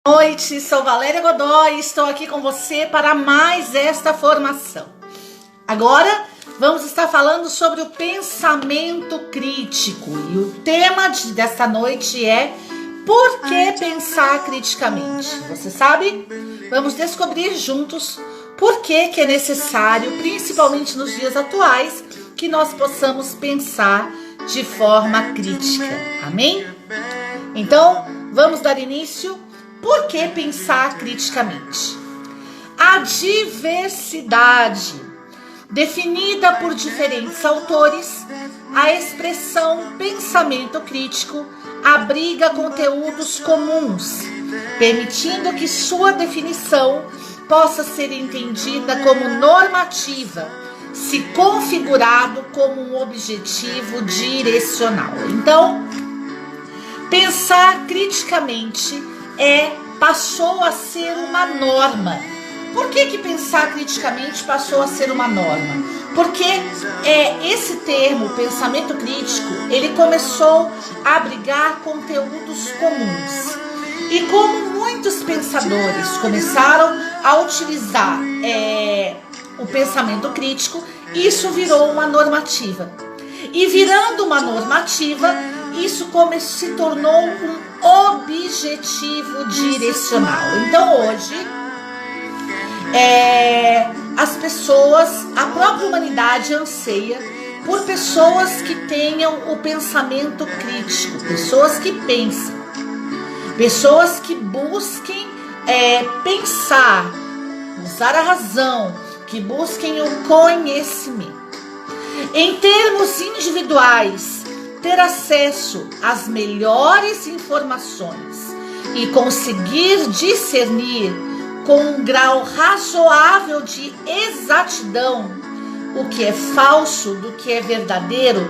Boa noite, sou Valéria Godoy e estou aqui com você para mais esta formação. Agora vamos estar falando sobre o pensamento crítico e o tema desta noite é por que pensar criticamente? Você sabe? Vamos descobrir juntos por que é necessário, principalmente nos dias atuais, que nós possamos pensar de forma crítica. Amém? Então, vamos dar início. Por que pensar criticamente? A diversidade, definida por diferentes autores, a expressão pensamento crítico abriga conteúdos comuns, permitindo que sua definição possa ser entendida como normativa, se configurado como um objetivo direcional. Então, pensar criticamente passou a ser uma norma. Por que pensar criticamente passou a ser uma norma? Porque esse termo, pensamento crítico, ele começou a abrigar conteúdos comuns. E como muitos pensadores começaram a utilizar o pensamento crítico, isso virou uma normativa. E virando uma normativa, isso se tornou um objetivo direcional. Então hoje, as pessoas, a própria humanidade anseia por pessoas que tenham o pensamento crítico, pessoas que pensem, pessoas que busquem pensar, usar a razão, que busquem o conhecimento. Em termos individuais, ter acesso às melhores informações e conseguir discernir com um grau razoável de exatidão o que é falso do que é verdadeiro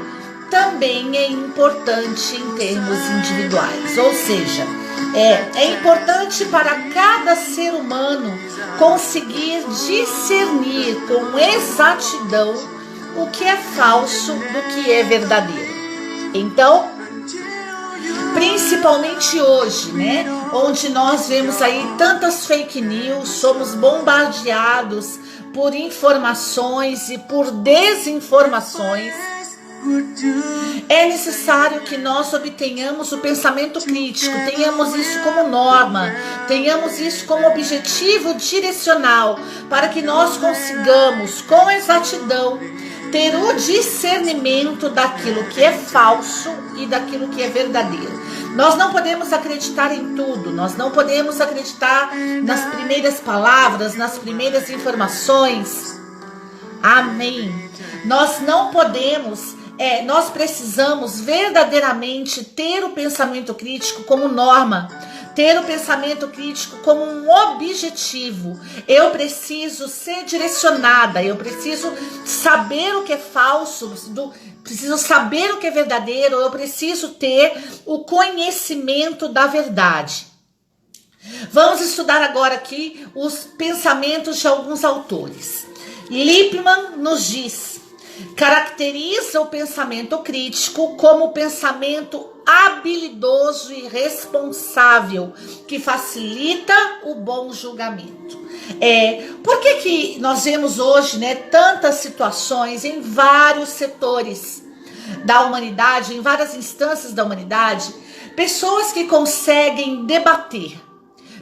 também é importante em termos individuais. Ou seja, é importante para cada ser humano conseguir discernir com exatidão o que é falso do que é verdadeiro. Então, principalmente hoje, onde nós vemos aí tantas fake news, somos bombardeados por informações e por desinformações, é necessário que nós obtenhamos o pensamento crítico, tenhamos isso como norma, tenhamos isso como objetivo direcional, para que nós consigamos, com exatidão, ter o discernimento daquilo que é falso e daquilo que é verdadeiro. Nós não podemos acreditar em tudo, nós não podemos acreditar nas primeiras palavras, nas primeiras informações. Amém. Nós não podemos, nós precisamos verdadeiramente ter o pensamento crítico como norma, ter o pensamento crítico como um objetivo. Eu preciso ser direcionada, eu preciso saber o que é falso, preciso saber o que é verdadeiro, eu preciso ter o conhecimento da verdade. Vamos estudar agora aqui os pensamentos de alguns autores. Lippmann nos diz: caracteriza o pensamento crítico como pensamento habilidoso e responsável, que facilita o bom julgamento. Por que nós vemos hoje tantas situações em vários setores da humanidade, em várias instâncias da humanidade, pessoas que conseguem debater,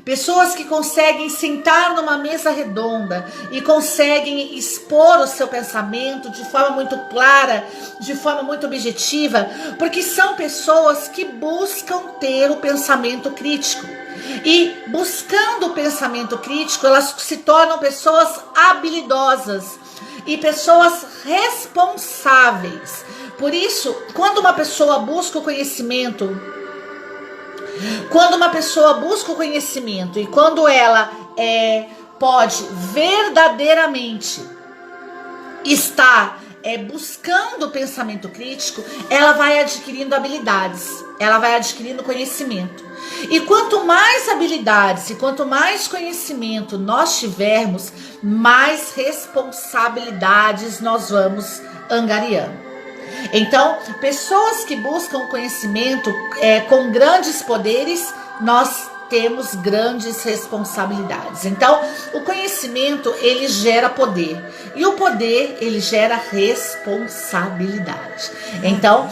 pessoas que conseguem sentar numa mesa redonda e conseguem expor o seu pensamento de forma muito clara, de forma muito objetiva, porque são pessoas que buscam ter o pensamento crítico. E buscando o pensamento crítico, elas se tornam pessoas habilidosas e pessoas responsáveis. Por isso, quando uma pessoa busca o conhecimento, e quando ela pode verdadeiramente estar buscando o pensamento crítico, ela vai adquirindo habilidades, ela vai adquirindo conhecimento. E quanto mais habilidades e quanto mais conhecimento nós tivermos, mais responsabilidades nós vamos angariando. Então, pessoas que buscam conhecimento com grandes poderes, nós temos grandes responsabilidades. Então, o conhecimento, ele gera poder. E o poder, ele gera responsabilidade. Então,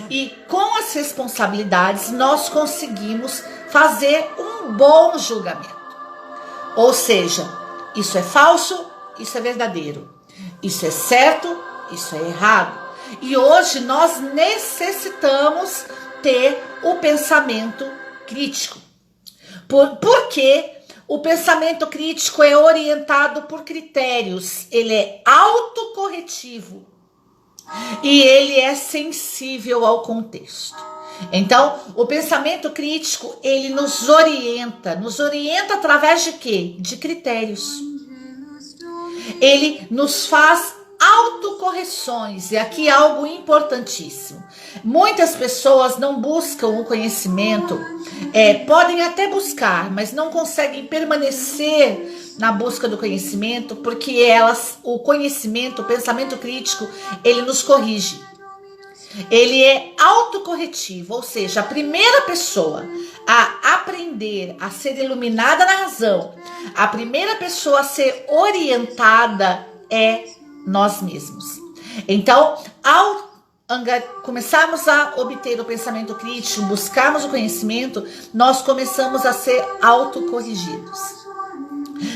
e com as responsabilidades, nós conseguimos fazer um bom julgamento. Ou seja, isso é falso, isso é verdadeiro. Isso é certo, isso é errado. E hoje nós necessitamos ter o pensamento crítico. Porque o pensamento crítico é orientado por critérios, ele é autocorretivo e ele é sensível ao contexto. Então, o pensamento crítico, ele nos orienta através de quê? De critérios. Ele nos faz autocorreções, e aqui algo importantíssimo. Muitas pessoas não buscam o conhecimento, podem até buscar, mas não conseguem permanecer na busca do conhecimento, porque o conhecimento, o pensamento crítico, ele nos corrige. Ele é autocorretivo, ou seja, a primeira pessoa a aprender, a ser iluminada na razão, a primeira pessoa a ser orientada é nós mesmos. Então, ao começarmos a obter o pensamento crítico, buscarmos o conhecimento, nós começamos a ser autocorrigidos.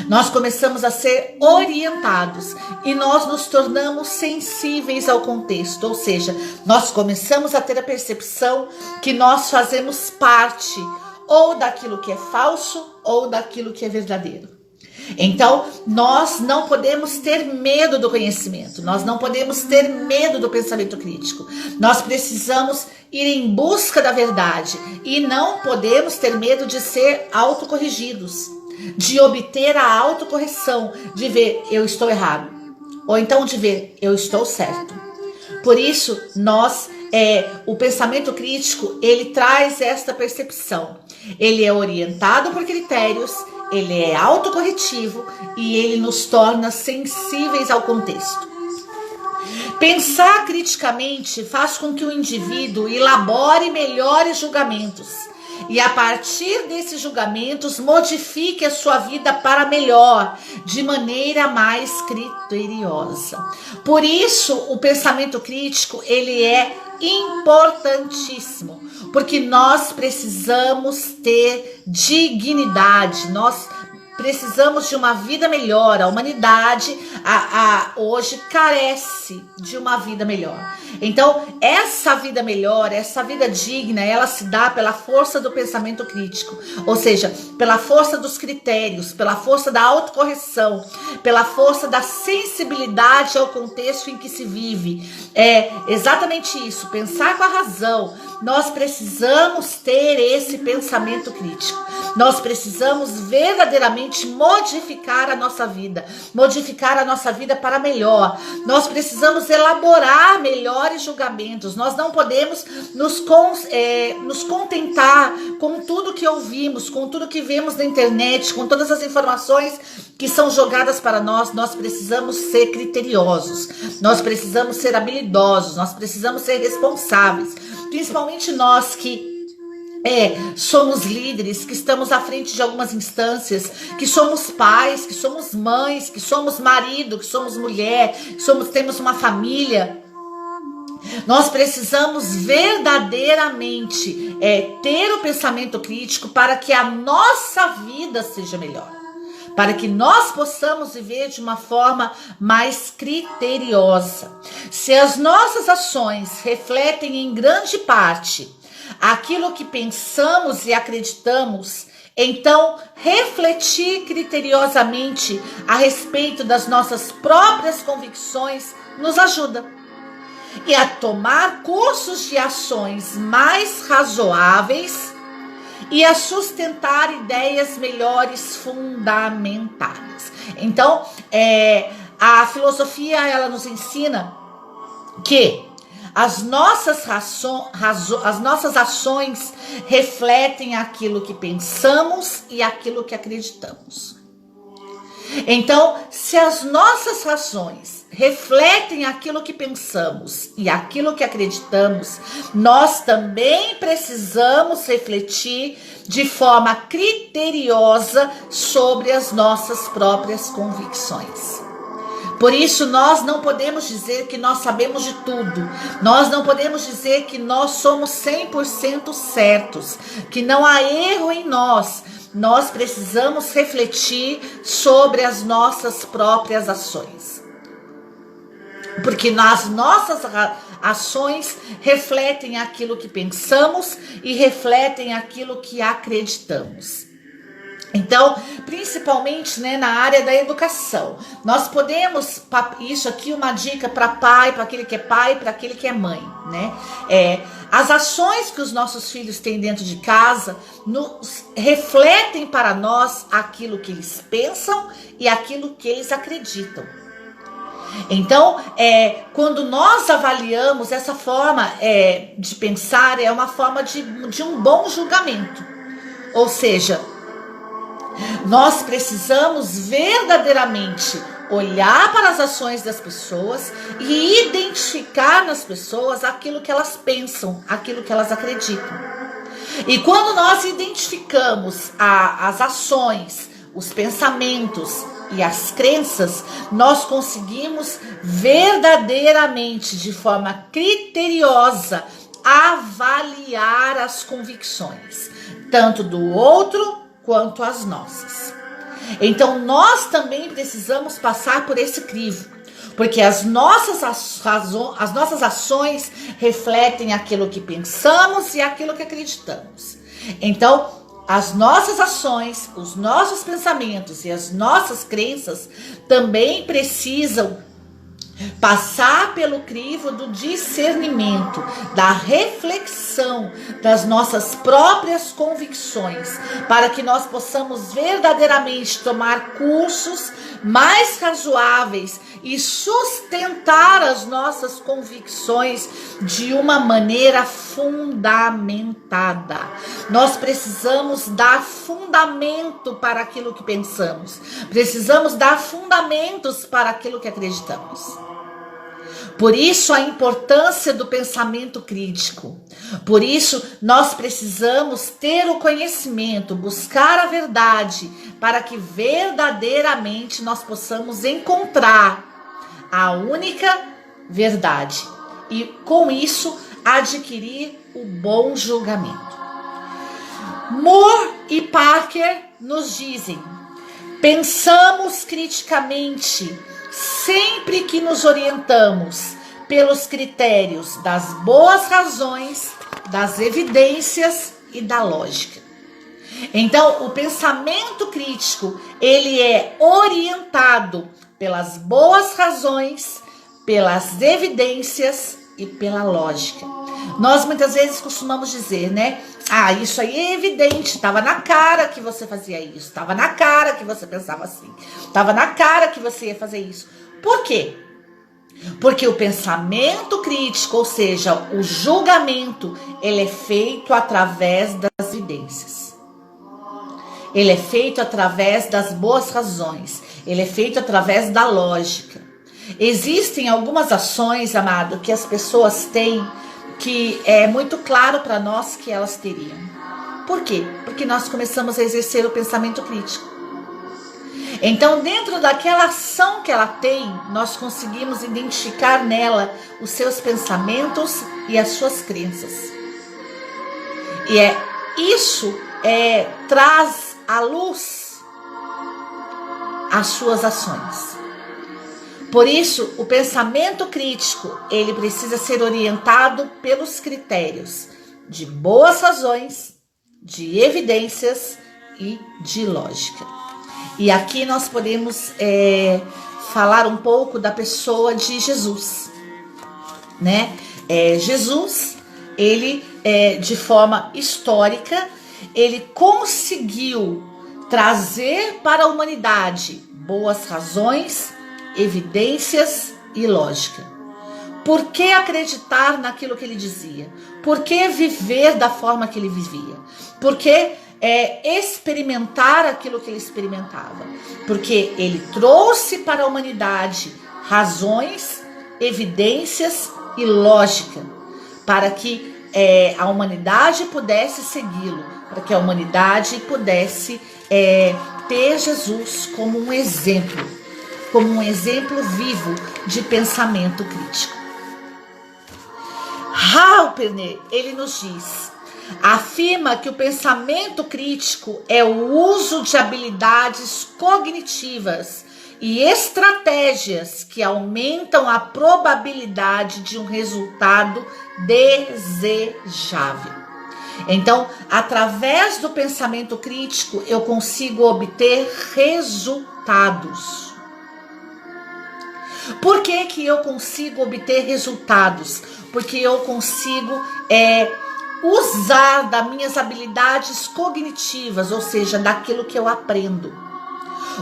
Nós começamos a ser orientados e nós nos tornamos sensíveis ao contexto, ou seja, nós começamos a ter a percepção que nós fazemos parte ou daquilo que é falso ou daquilo que é verdadeiro. Então, nós não podemos ter medo do conhecimento, nós não podemos ter medo do pensamento crítico. Nós precisamos ir em busca da verdade e não podemos ter medo de ser autocorrigidos, de obter a autocorreção, de ver eu estou errado, ou então de ver eu estou certo. Por isso, o pensamento crítico, ele traz esta percepção. Ele é orientado por critérios, ele é autocorretivo e ele nos torna sensíveis ao contexto. Pensar criticamente faz com que o indivíduo elabore melhores julgamentos e a partir desses julgamentos modifique a sua vida para melhor, de maneira mais criteriosa. Por isso, o pensamento crítico, ele é importantíssimo, porque nós precisamos ter dignidade, nós precisamos de uma vida melhor. A humanidade hoje carece de uma vida melhor. Então, essa vida melhor, essa vida digna, ela se dá pela força do pensamento crítico. Ou seja, pela força dos critérios, pela força da autocorreção, pela força da sensibilidade ao contexto em que se vive. É exatamente isso, pensar com a razão. Nós precisamos ter esse pensamento crítico. Nós precisamos verdadeiramente modificar a nossa vida para melhor. Nós precisamos elaborar melhores julgamentos. Nós não podemos nos contentar com tudo que ouvimos, com tudo que vemos na internet, com todas as informações que são jogadas para nós. Nós precisamos ser criteriosos, nós precisamos ser habilidosos, nós precisamos ser responsáveis, principalmente nós que somos líderes, que estamos à frente de algumas instâncias, que somos pais, que somos mães, que somos marido, que somos mulher, temos uma família. Nós precisamos verdadeiramente ter o pensamento crítico para que a nossa vida seja melhor, para que nós possamos viver de uma forma mais criteriosa. Se as nossas ações refletem em grande parte aquilo que pensamos e acreditamos, então refletir criteriosamente a respeito das nossas próprias convicções nos ajuda. E a tomar cursos de ações mais razoáveis e a sustentar ideias melhores fundamentadas. Então, a filosofia, ela nos ensina que as nossas ações refletem aquilo que pensamos e aquilo que acreditamos. Então, se as nossas razões refletem aquilo que pensamos e aquilo que acreditamos, nós também precisamos refletir de forma criteriosa sobre as nossas próprias convicções. Por isso, nós não podemos dizer que nós sabemos de tudo. Nós não podemos dizer que nós somos 100% certos, que não há erro em nós. Nós precisamos refletir sobre as nossas próprias ações. Porque as nossas ações refletem aquilo que pensamos e refletem aquilo que acreditamos. Então, principalmente, né, na área da educação, nós podemos, isso aqui é uma dica para pai, para aquele que é pai, para aquele que é mãe, né? As ações que os nossos filhos têm dentro de casa refletem para nós aquilo que eles pensam e aquilo que eles acreditam. Então, quando nós avaliamos essa forma de pensar, é uma forma de um bom julgamento. Ou seja, nós precisamos verdadeiramente olhar para as ações das pessoas e identificar nas pessoas aquilo que elas pensam, aquilo que elas acreditam. E quando nós identificamos as ações, os pensamentos e as crenças, nós conseguimos verdadeiramente, de forma criteriosa, avaliar as convicções, tanto do outro quanto as nossas. Então nós também precisamos passar por esse crivo, porque as nossas ações refletem aquilo que pensamos e aquilo que acreditamos. Então as nossas ações, os nossos pensamentos e as nossas crenças também precisam passar pelo crivo do discernimento, da reflexão das nossas próprias convicções, para que nós possamos verdadeiramente tomar cursos mais razoáveis e sustentar as nossas convicções de uma maneira fundamentada. Nós precisamos dar fundamento para aquilo que pensamos, precisamos dar fundamentos para aquilo que acreditamos. Por isso a importância do pensamento crítico. Por isso nós precisamos ter o conhecimento, buscar a verdade, para que verdadeiramente nós possamos encontrar a única verdade e com isso adquirir o bom julgamento. Moore e Parker nos dizem: pensamos criticamente sempre que nos orientamos pelos critérios das boas razões, das evidências e da lógica. Então, o pensamento crítico, ele é orientado pelas boas razões, pelas evidências e pela lógica. Nós muitas vezes costumamos dizer, né? Ah, isso aí é evidente, estava na cara que você fazia isso, estava na cara que você pensava assim, estava na cara que você ia fazer isso. Por quê? Porque o pensamento crítico, ou seja, o julgamento, ele é feito através das evidências. Ele é feito através das boas razões, ele é feito através da lógica. Existem algumas ações, amado, que as pessoas têm que é muito claro para nós que elas teriam. Por quê? Porque nós começamos a exercer o pensamento crítico. Então, dentro daquela ação que ela tem, nós conseguimos identificar nela os seus pensamentos e as suas crenças. E isso traz à luz as suas ações. Por isso, o pensamento crítico, ele precisa ser orientado pelos critérios de boas razões, de evidências e de lógica. E aqui nós podemos falar um pouco da pessoa de Jesus, né? Jesus, ele, de forma histórica, ele conseguiu trazer para a humanidade boas razões, evidências e lógica. Por que acreditar naquilo que ele dizia? Por que viver da forma que ele vivia? Porque experimentar aquilo que ele experimentava, porque ele trouxe para a humanidade razões, evidências e lógica, para que a humanidade pudesse segui-lo, para que a humanidade pudesse ter Jesus como um exemplo vivo de pensamento crítico. Halpern, ele nos diz, afirma que o pensamento crítico é o uso de habilidades cognitivas e estratégias que aumentam a probabilidade de um resultado desejável. Então, através do pensamento crítico, eu consigo obter resultados. Por que que eu consigo obter resultados? Porque eu consigo usar das minhas habilidades cognitivas, ou seja, daquilo que eu aprendo.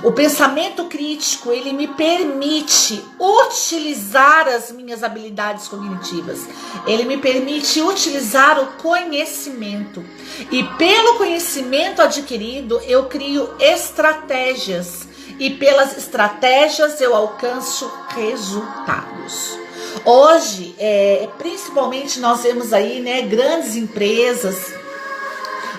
O pensamento crítico, ele me permite utilizar as minhas habilidades cognitivas. Ele me permite utilizar o conhecimento. E pelo conhecimento adquirido, eu crio estratégias. E pelas estratégias eu alcanço resultados. Hoje, principalmente nós vemos aí, grandes empresas,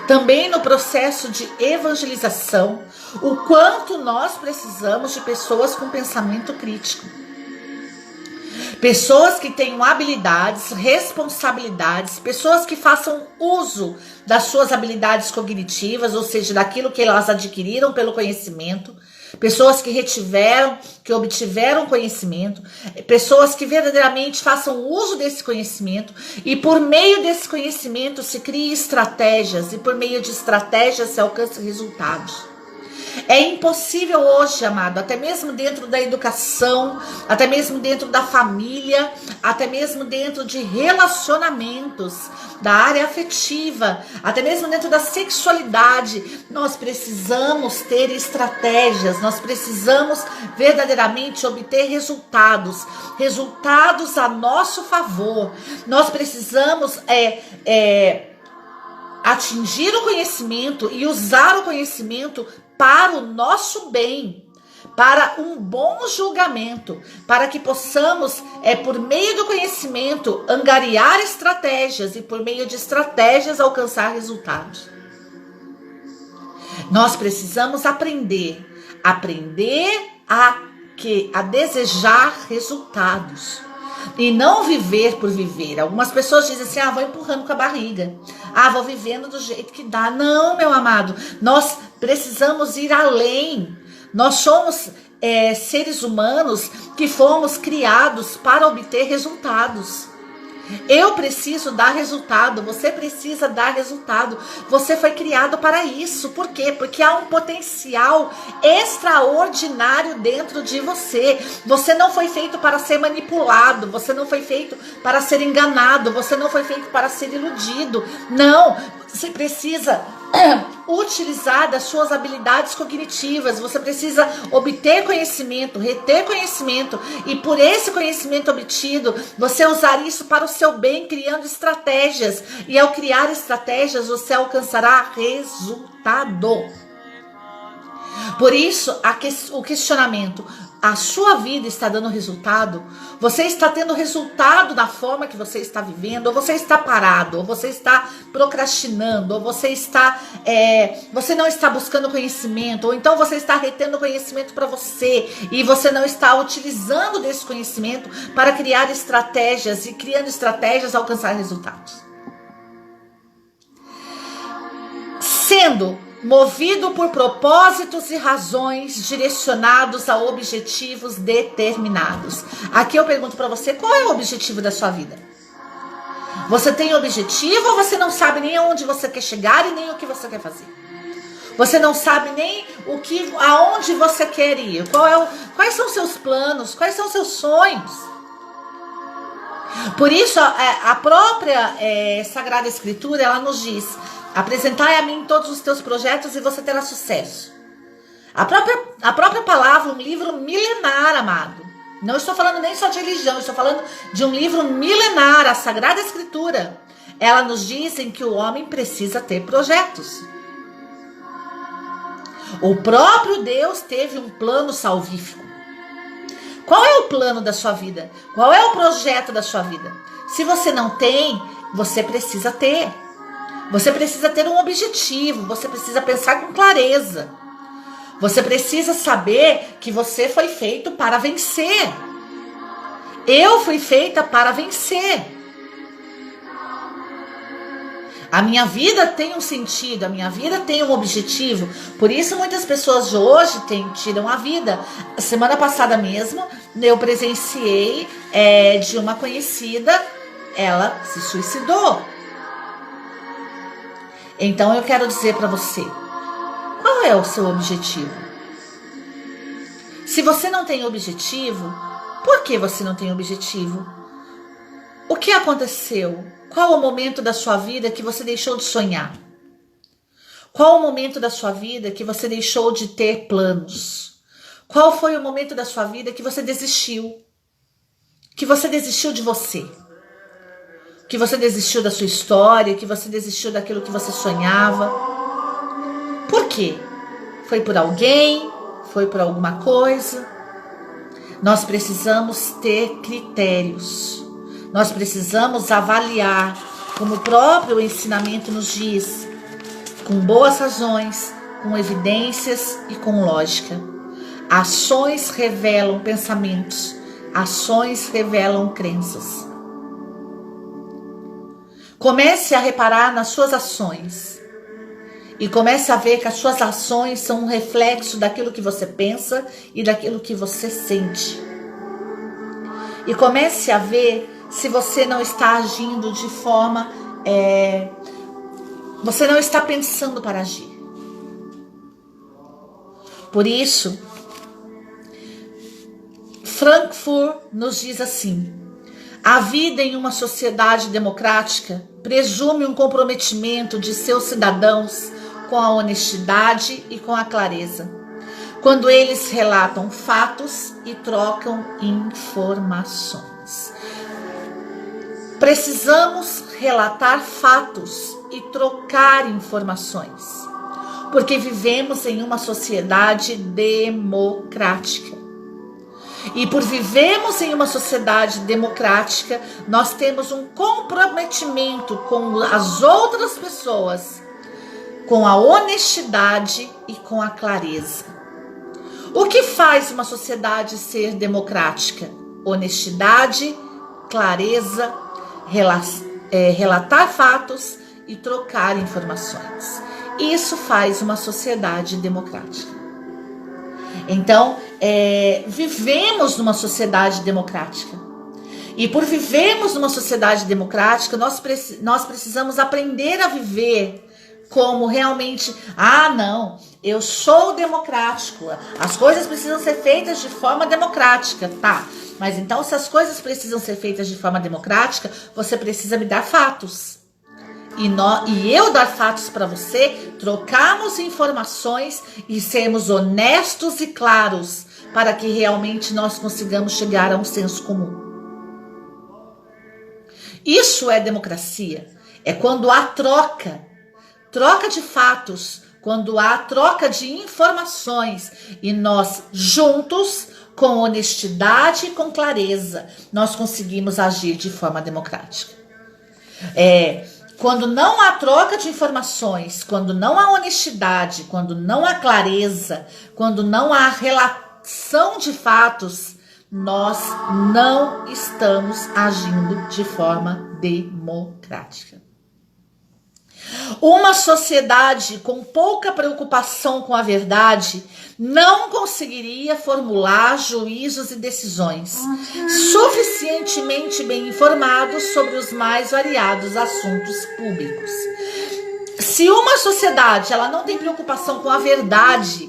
também no processo de evangelização, o quanto nós precisamos de pessoas com pensamento crítico. Pessoas que tenham habilidades, responsabilidades, pessoas que façam uso das suas habilidades cognitivas, ou seja, daquilo que elas adquiriram pelo conhecimento, pessoas que obtiveram conhecimento, pessoas que verdadeiramente façam uso desse conhecimento e por meio desse conhecimento se criem estratégias e por meio de estratégias se alcançam resultados. É impossível hoje, amado, até mesmo dentro da educação, até mesmo dentro da família, até mesmo dentro de relacionamentos, da área afetiva, até mesmo dentro da sexualidade, nós precisamos ter estratégias, nós precisamos verdadeiramente obter resultados a nosso favor. Nós precisamos atingir o conhecimento e usar o conhecimento para o nosso bem, para um bom julgamento, para que possamos, por meio do conhecimento, angariar estratégias e por meio de estratégias alcançar resultados. Nós precisamos aprender a desejar resultados. E não viver por viver. Algumas pessoas dizem assim, vou empurrando com a barriga. Vou vivendo do jeito que dá. Não, meu amado. Nós precisamos ir além. Nós somos seres humanos que fomos criados para obter resultados. Eu preciso dar resultado, você precisa dar resultado. Você foi criado para isso. Por quê? Porque há um potencial extraordinário dentro de você. Você não foi feito para ser manipulado, você não foi feito para ser enganado, você não foi feito para ser iludido. Não, você precisa utilizar das suas habilidades cognitivas, você precisa obter conhecimento, reter conhecimento e por esse conhecimento obtido, você usar isso para o seu bem, criando estratégias, e ao criar estratégias você alcançará resultado. Por isso, o questionamento: a sua vida está dando resultado? Você está tendo resultado da forma que você está vivendo? Ou você está parado? Ou você está procrastinando? Ou você não está buscando conhecimento? Ou então você está retendo conhecimento para você e você não está utilizando desse conhecimento para criar estratégias e criando estratégias alcançar resultados? Sendo movido por propósitos e razões direcionados a objetivos determinados. Aqui eu pergunto para você, qual é o objetivo da sua vida? Você tem objetivo ou você não sabe nem aonde você quer chegar e nem o que você quer fazer? Você não sabe nem aonde você quer ir? Quais são os seus planos? Quais são os seus sonhos? Por isso, a própria Sagrada Escritura, ela nos diz: apresentai a mim todos os teus projetos e você terá sucesso. A própria palavra, um livro milenar, amado. Não estou falando nem só de religião, estou falando de um livro milenar, a Sagrada Escritura. Ela nos diz que o homem precisa ter projetos. O próprio Deus teve um plano salvífico. Qual é o plano da sua vida? Qual é o projeto da sua vida? Se você não tem, você precisa ter. Você precisa ter um objetivo, você precisa pensar com clareza. Você precisa saber que você foi feito para vencer. Eu fui feita para vencer. A minha vida tem um sentido, a minha vida tem um objetivo. Por isso muitas pessoas de hoje tiram a vida. Semana passada mesmo, eu presenciei de uma conhecida, ela se suicidou. Então eu quero dizer para você, qual é o seu objetivo? Se você não tem objetivo, por que você não tem objetivo? O que aconteceu? Qual o momento da sua vida que você deixou de sonhar? Qual o momento da sua vida que você deixou de ter planos? Qual foi o momento da sua vida que você desistiu? Que você desistiu de você? Que você desistiu da sua história? Que você desistiu daquilo que você sonhava? Por quê? Foi por alguém? Foi por alguma coisa? Nós precisamos ter critérios. Nós precisamos avaliar, como o próprio ensinamento nos diz, com boas razões, com evidências e com lógica. Ações revelam pensamentos, ações revelam crenças. Comece a reparar nas suas ações e comece a ver que as suas ações são um reflexo daquilo que você pensa e daquilo que você sente. E comece a ver se você não está agindo de forma... você não está pensando para agir. Por isso, Frankfurt nos diz assim: a vida em uma sociedade democrática presume um comprometimento de seus cidadãos com a honestidade e com a clareza, quando eles relatam fatos e trocam informações. Precisamos relatar fatos e trocar informações, porque vivemos em uma sociedade democrática. E por vivermos em uma sociedade democrática, nós temos um comprometimento com as outras pessoas, com a honestidade e com a clareza. O que faz uma sociedade ser democrática? Honestidade, clareza, relatar fatos e trocar informações. Isso faz uma sociedade democrática. Então, vivemos numa sociedade democrática. E por vivermos numa sociedade democrática, nós precisamos aprender a viver como realmente, não, eu sou democrático, as coisas precisam ser feitas de forma democrática, tá? Mas então, se as coisas precisam ser feitas de forma democrática, você precisa me dar fatos. E eu dar fatos para você, trocarmos informações e sermos honestos e claros para que realmente nós consigamos chegar a um senso comum. Isso é democracia. É quando há troca de fatos, quando há troca de informações e nós juntos, com honestidade e com clareza, nós conseguimos agir de forma democrática. Quando não há troca de informações, quando não há honestidade, quando não há clareza, quando não há relação de fatos, nós não estamos agindo de forma democrática. Uma sociedade com pouca preocupação com a verdade não conseguiria formular juízos e decisões suficientemente bem informados sobre os mais variados assuntos públicos. Se uma sociedade ela não tem preocupação com a verdade,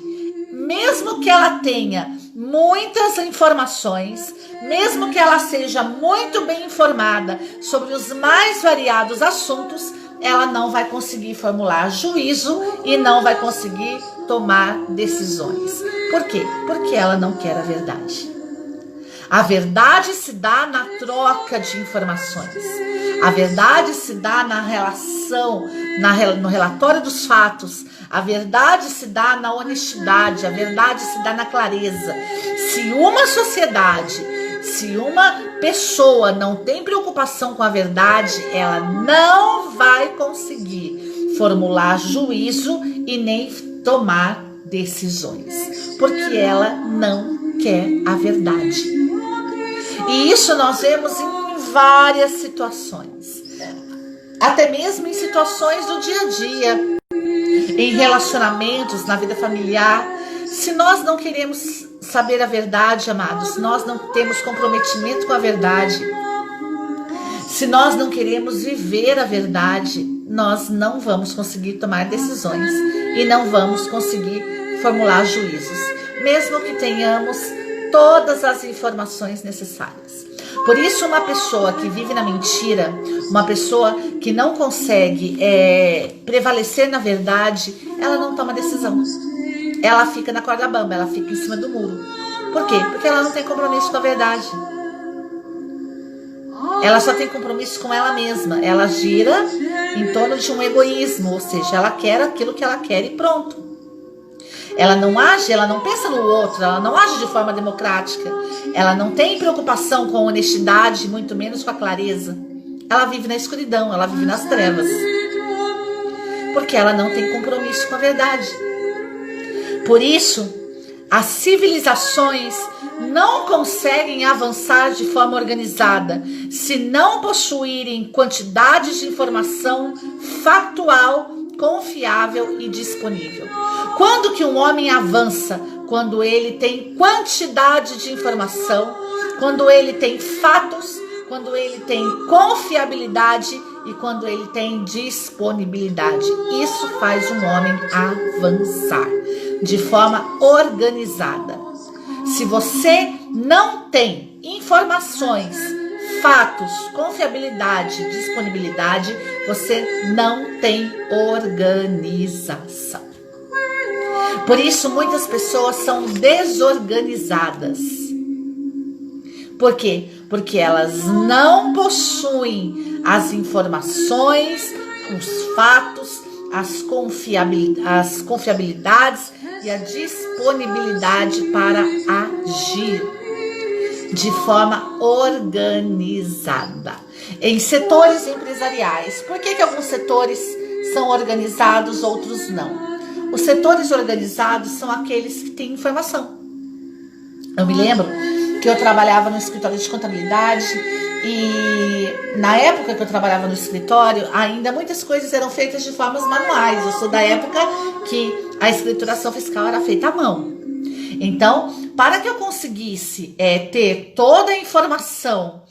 mesmo que ela tenha muitas informações, mesmo que ela seja muito bem informada sobre os mais variados assuntos, ela não vai conseguir formular juízo e não vai conseguir tomar decisões. Por quê? Porque ela não quer a verdade. A verdade se dá na troca de informações. A verdade se dá na relação, no relatório dos fatos. A verdade se dá na honestidade, a verdade se dá na clareza. Se uma sociedade, se uma pessoa não tem preocupação com a verdade, ela não vai conseguir formular juízo e nem tomar decisões, porque ela não quer a verdade. E isso nós vemos em várias situações, até mesmo em situações do dia a dia, em relacionamentos, na vida familiar. Se nós não queremos saber a verdade, amados, se nós não temos comprometimento com a verdade, se nós não queremos viver a verdade, nós não vamos conseguir tomar decisões e não vamos conseguir formular juízos, mesmo que tenhamos todas as informações necessárias. Por isso, uma pessoa que vive na mentira, uma pessoa que não consegue prevalecer na verdade, ela não toma decisão. Ela fica na corda bamba, ela fica em cima do muro. Por quê? Porque ela não tem compromisso com a verdade. Ela só tem compromisso com ela mesma. Ela gira em torno de um egoísmo, ou seja, ela quer aquilo que ela quer e pronto. Ela não age, ela não pensa no outro, ela não age de forma democrática. Ela não tem preocupação com a honestidade, muito menos com a clareza. Ela vive na escuridão, ela vive nas trevas. Porque ela não tem compromisso com a verdade. Por isso, as civilizações não conseguem avançar de forma organizada se não possuírem quantidades de informação factual, confiável e disponível. Quando que um homem avança? Quando ele tem quantidade de informação, quando ele tem fatos, quando ele tem confiabilidade e quando ele tem disponibilidade. Isso faz um homem avançar de forma organizada. Se você não tem informações, fatos, confiabilidade, disponibilidade, você não tem organização. Por isso, muitas pessoas são desorganizadas. Por quê? Porque elas não possuem as informações, os fatos, as confiabilidades e a disponibilidade para agir de forma organizada. Em setores empresariais, por que alguns setores são organizados, outros não? Os setores organizados são aqueles que têm informação. Eu me lembro que eu trabalhava no escritório de contabilidade e na época que eu trabalhava no escritório, ainda muitas coisas eram feitas de formas manuais. Eu sou da época que a escrituração fiscal era feita à mão. Então, para que eu conseguisse ter toda a informação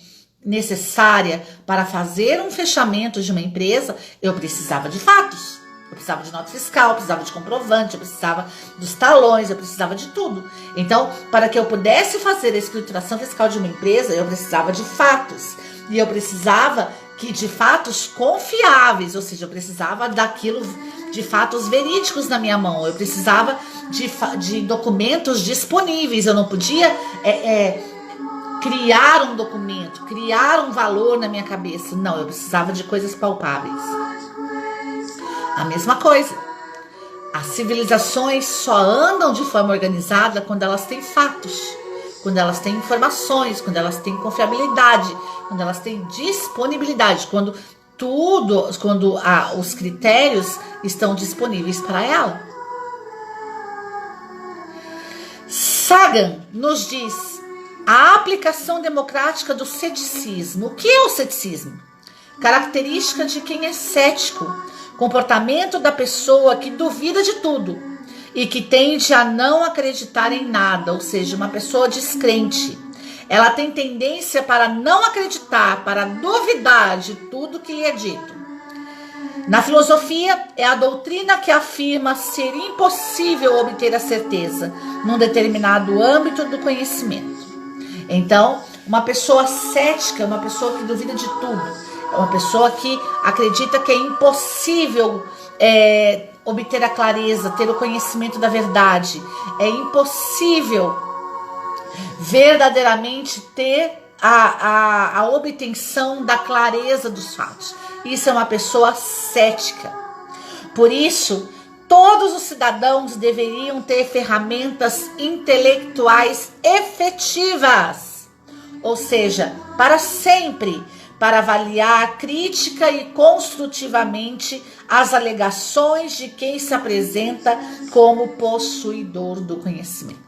necessária para fazer um fechamento de uma empresa, eu precisava de fatos. Eu precisava de nota fiscal, eu precisava de comprovante, eu precisava dos talões, eu precisava de tudo. Então, para que eu pudesse fazer a escrituração fiscal de uma empresa, eu precisava de fatos. E eu precisava de fatos confiáveis, ou seja, eu precisava daquilo, de fatos verídicos na minha mão. Eu precisava de documentos disponíveis. Eu não podia criar um documento, criar um valor na minha cabeça. Não, eu precisava de coisas palpáveis. A mesma coisa. As civilizações só andam de forma organizada quando elas têm fatos, quando elas têm informações, quando elas têm confiabilidade, quando elas têm disponibilidade, quando os critérios estão disponíveis para ela. Sagan nos diz a aplicação democrática do ceticismo. O que é o ceticismo? Característica de quem é cético, comportamento da pessoa que duvida de tudo e que tende a não acreditar em nada, ou seja, uma pessoa descrente. Ela tem tendência para não acreditar, para duvidar de tudo que lhe é dito. Na filosofia, é a doutrina que afirma ser impossível obter a certeza num determinado âmbito do conhecimento. Então, uma pessoa cética é uma pessoa que duvida de tudo. É uma pessoa que acredita que é impossível obter a clareza, ter o conhecimento da verdade. É impossível verdadeiramente ter a obtenção da clareza dos fatos. Isso é uma pessoa cética. Por isso, Todos os cidadãos deveriam ter ferramentas intelectuais efetivas, ou seja, para sempre, para avaliar crítica e construtivamente as alegações de quem se apresenta como possuidor do conhecimento.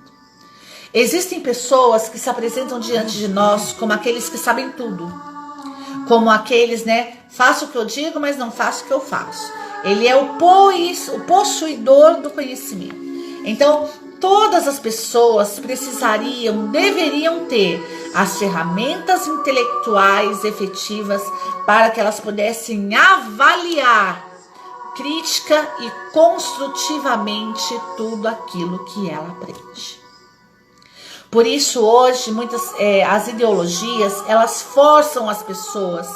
Existem pessoas que se apresentam diante de nós como aqueles que sabem tudo, como aqueles, faço o que eu digo, mas não faço o que eu faço. Ele é o possuidor do conhecimento. Então, todas as pessoas deveriam ter as ferramentas intelectuais efetivas para que elas pudessem avaliar crítica e construtivamente tudo aquilo que ela aprende. Por isso, hoje, as ideologias, elas forçam as pessoas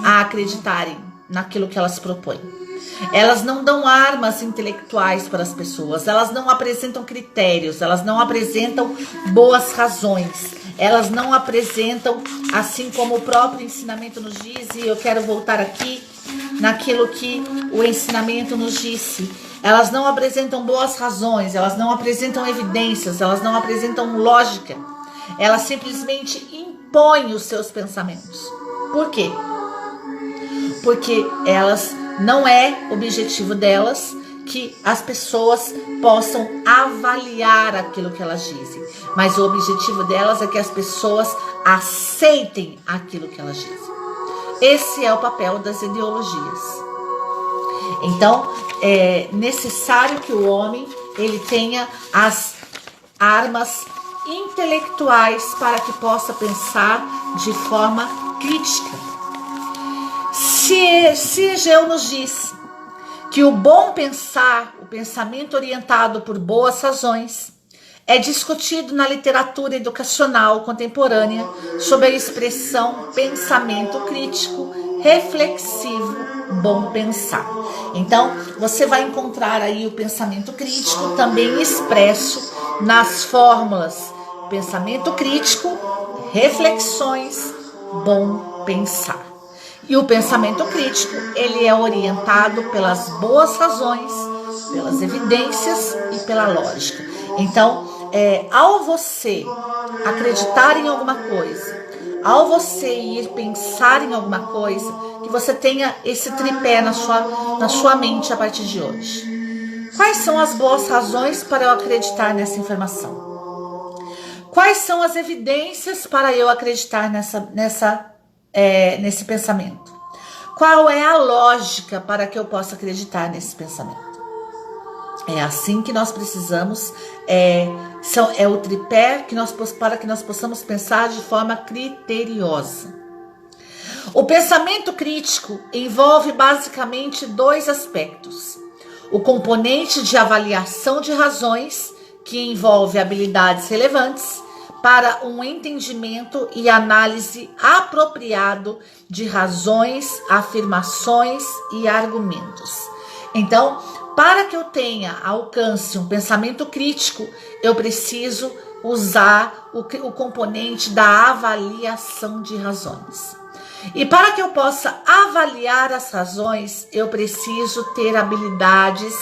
a acreditarem naquilo que elas propõem. Elas não dão armas intelectuais para as pessoas, elas não apresentam critérios, elas não apresentam boas razões, elas não apresentam, assim como o próprio ensinamento nos diz, e eu quero voltar aqui naquilo que o ensinamento nos disse. Elas não apresentam boas razões, elas não apresentam evidências, elas não apresentam lógica. Elas simplesmente impõem os seus pensamentos. Por quê? Porque não é objetivo delas que as pessoas possam avaliar aquilo que elas dizem. Mas o objetivo delas é que as pessoas aceitem aquilo que elas dizem. Esse é o papel das ideologias. Então, é necessário que o homem ele tenha as armas intelectuais para que possa pensar de forma crítica. Se Egeu nos diz que o bom pensar, o pensamento orientado por boas razões, é discutido na literatura educacional contemporânea sob a expressão pensamento crítico, reflexivo, bom pensar. Então, você vai encontrar aí o pensamento crítico também expresso nas fórmulas pensamento crítico, reflexões, bom pensar. E o pensamento crítico, ele é orientado pelas boas razões, pelas evidências e pela lógica. Então, ao você acreditar em alguma coisa, ao você ir pensar em alguma coisa, que você tenha esse tripé na sua mente a partir de hoje. Quais são as boas razões para eu acreditar nessa informação? Quais são as evidências para eu acreditar nesse pensamento? Qual é a lógica para que eu possa acreditar nesse pensamento? É assim que nós precisamos, é o tripé para que nós possamos pensar de forma criteriosa. O pensamento crítico envolve basicamente dois aspectos. O componente de avaliação de razões, que envolve habilidades relevantes para um entendimento e análise apropriado de razões, afirmações e argumentos. Então, para que eu alcance um pensamento crítico, eu preciso usar o componente da avaliação de razões. E para que eu possa avaliar as razões, eu preciso ter habilidades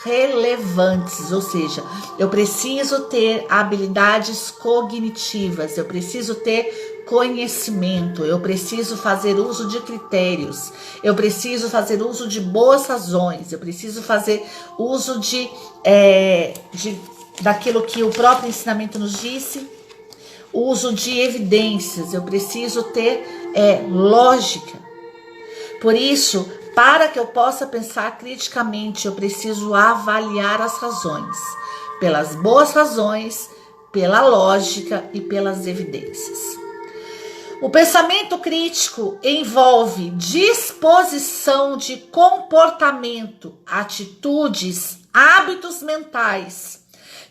relevantes, ou seja, eu preciso ter habilidades cognitivas, eu preciso ter conhecimento, eu preciso fazer uso de critérios, eu preciso fazer uso de boas razões, eu preciso fazer uso daquilo que o próprio ensinamento nos disse, uso de evidências, eu preciso ter lógica. Por isso, para que eu possa pensar criticamente, eu preciso avaliar as razões, pelas boas razões, pela lógica e pelas evidências. O pensamento crítico envolve disposição de comportamento, atitudes, hábitos mentais,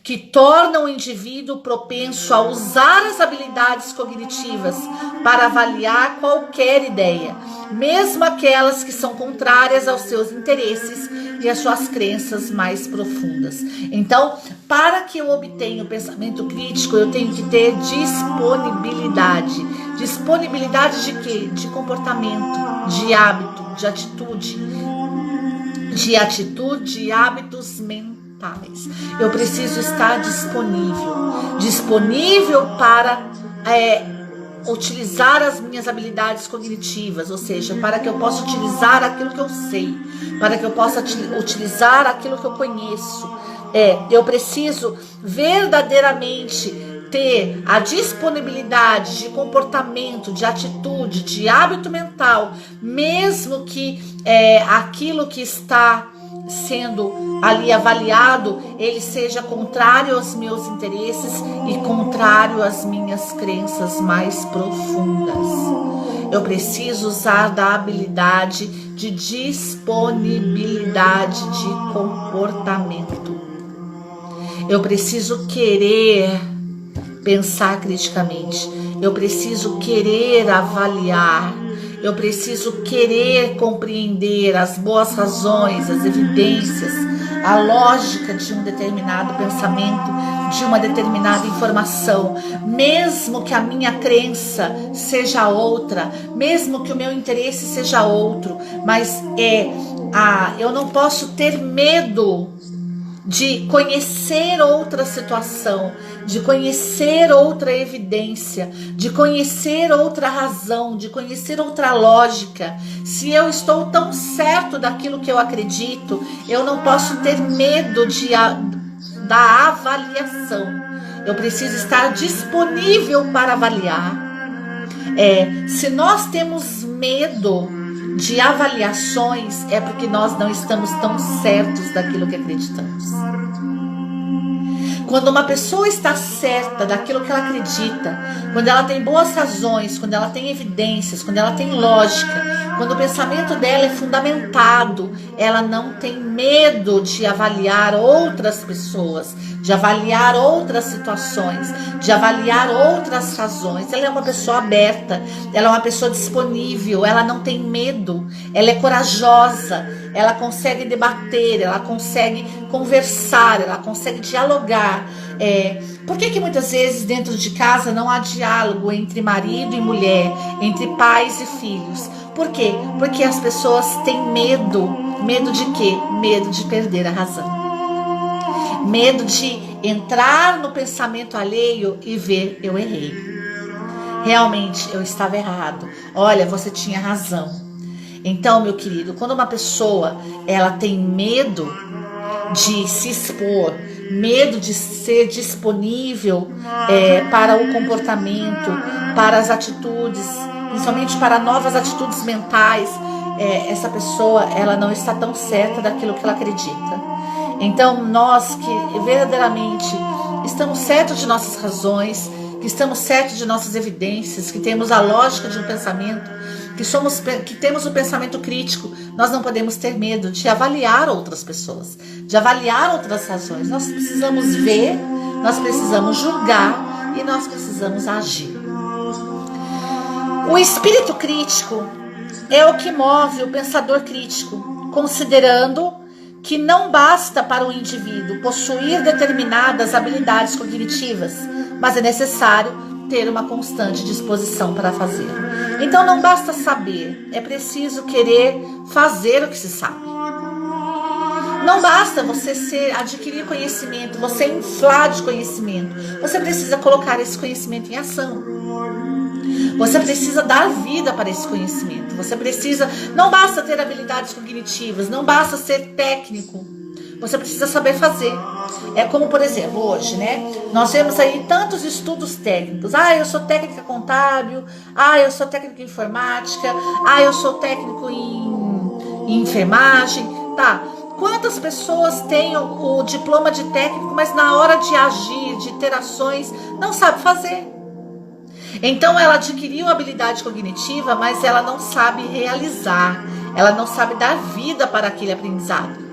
que tornam o indivíduo propenso a usar as habilidades cognitivas para avaliar qualquer ideia, mesmo aquelas que são contrárias aos seus interesses e às suas crenças mais profundas. Então, para que eu obtenha o pensamento crítico, eu tenho que ter disponibilidade. Disponibilidade de quê? De comportamento, de hábito, de atitude. de atitude e hábitos mentais. Eu preciso estar disponível para utilizar as minhas habilidades cognitivas, ou seja, para que eu possa utilizar aquilo que eu sei, para que eu possa utilizar aquilo que eu conheço. Eu preciso verdadeiramente ter a disponibilidade de comportamento, de atitude, de hábito mental, mesmo que aquilo que está sendo ali avaliado, ele seja contrário aos meus interesses e contrário às minhas crenças mais profundas. Eu preciso usar da habilidade de disponibilidade de comportamento. Eu preciso querer pensar criticamente. Eu preciso querer avaliar. Eu preciso querer compreender as boas razões, as evidências, a lógica de um determinado pensamento, de uma determinada informação, mesmo que a minha crença seja outra, mesmo que o meu interesse seja outro, mas eu não posso ter medo de conhecer outra situação, de conhecer outra evidência, de conhecer outra razão, de conhecer outra lógica. Se eu estou tão certo daquilo que eu acredito, eu não posso ter medo da avaliação. Eu preciso estar disponível para avaliar. Se nós temos medo de avaliações, é porque nós não estamos tão certos daquilo que acreditamos. Quando uma pessoa está certa daquilo que ela acredita, quando ela tem boas razões, quando ela tem evidências, quando ela tem lógica, quando o pensamento dela é fundamentado, ela não tem medo de avaliar outras pessoas, de avaliar outras situações, de avaliar outras razões. Ela é uma pessoa aberta, ela é uma pessoa disponível, ela não tem medo, ela é corajosa, ela consegue debater, ela consegue conversar, ela consegue dialogar. Por que muitas vezes dentro de casa não há diálogo entre marido e mulher, entre pais e filhos? Por quê? Porque as pessoas têm medo. Medo de quê? Medo de perder a razão. Medo de entrar no pensamento alheio e ver, eu errei. Realmente, eu estava errado. Olha, você tinha razão. Então, meu querido, quando uma pessoa ela tem medo de se expor, medo de ser disponível para o comportamento, para as atitudes, principalmente para novas atitudes mentais, essa pessoa ela não está tão certa daquilo que ela acredita. Então nós que verdadeiramente estamos certos de nossas razões, que estamos certos de nossas evidências, que temos a lógica de um pensamento, que temos o pensamento crítico, nós não podemos ter medo de avaliar outras pessoas, de avaliar outras razões. Nós precisamos ver, nós precisamos julgar e nós precisamos agir. O espírito crítico é o que move o pensador crítico, considerando que não basta para o indivíduo possuir determinadas habilidades cognitivas, mas é necessário ter uma constante disposição para fazer. Então não basta saber, é preciso querer fazer o que se sabe. Não basta você adquirir conhecimento, você inflar de conhecimento. Você precisa colocar esse conhecimento em ação. Você precisa dar vida para esse conhecimento. Não basta ter habilidades cognitivas, não basta ser técnico. Você precisa saber fazer. É como, por exemplo, hoje, né? Nós vemos aí tantos estudos técnicos. Eu sou técnica contábil. Eu sou técnico em informática. Eu sou técnico em enfermagem. Tá. Quantas pessoas têm o diploma de técnico, mas na hora de agir, de ter ações, não sabe fazer? Então ela adquiriu habilidade cognitiva, mas ela não sabe realizar. Ela não sabe dar vida para aquele aprendizado.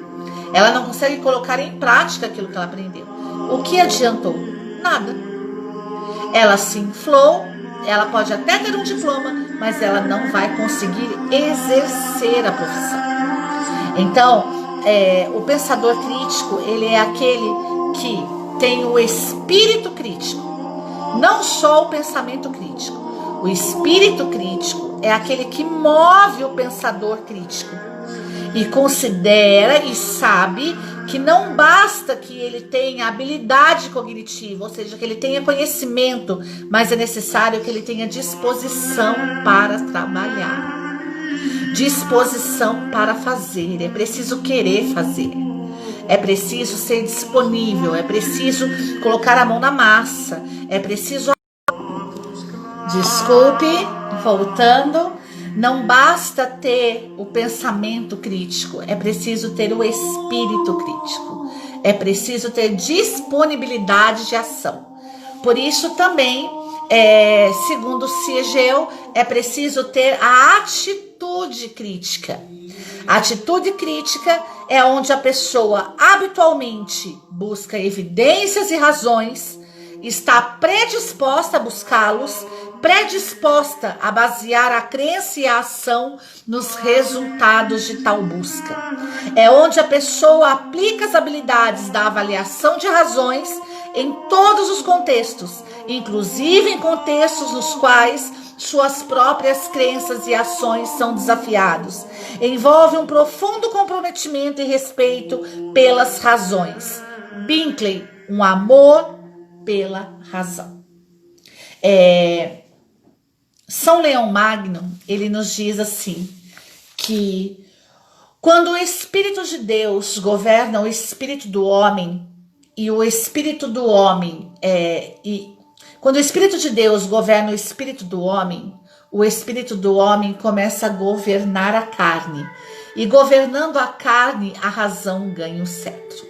Ela não consegue colocar em prática aquilo que ela aprendeu. O que adiantou? Nada. Ela se inflou, ela pode até ter um diploma, mas ela não vai conseguir exercer a profissão. Então, o pensador crítico, ele é aquele que tem o espírito crítico, não só o pensamento crítico. O espírito crítico é aquele que move o pensador crítico. e considera e sabe que não basta que ele tenha habilidade cognitiva, ou seja, que ele tenha conhecimento, mas é necessário que ele tenha disposição para trabalhar, disposição para fazer. É preciso querer fazer, é preciso ser disponível, é preciso colocar a mão na massa, é preciso... Desculpe, voltando. Não basta ter o pensamento crítico, é preciso ter o espírito crítico. É preciso ter disponibilidade de ação. Por isso também, segundo Siegel, é preciso ter a atitude crítica. A atitude crítica é onde a pessoa habitualmente busca evidências e razões, está predisposta a buscá-los, predisposta a basear a crença e a ação nos resultados de tal busca. É onde a pessoa aplica as habilidades da avaliação de razões em todos os contextos, inclusive em contextos nos quais suas próprias crenças e ações são desafiados. Envolve um profundo comprometimento e respeito pelas razões. Binkley, um amor pela razão. São Leão Magno, ele nos diz assim, que quando o Espírito de Deus governa o espírito do homem, e o espírito do homem quando o Espírito de Deus governa o espírito do homem, o espírito do homem começa a governar a carne, e governando a carne, a razão ganha o cetro.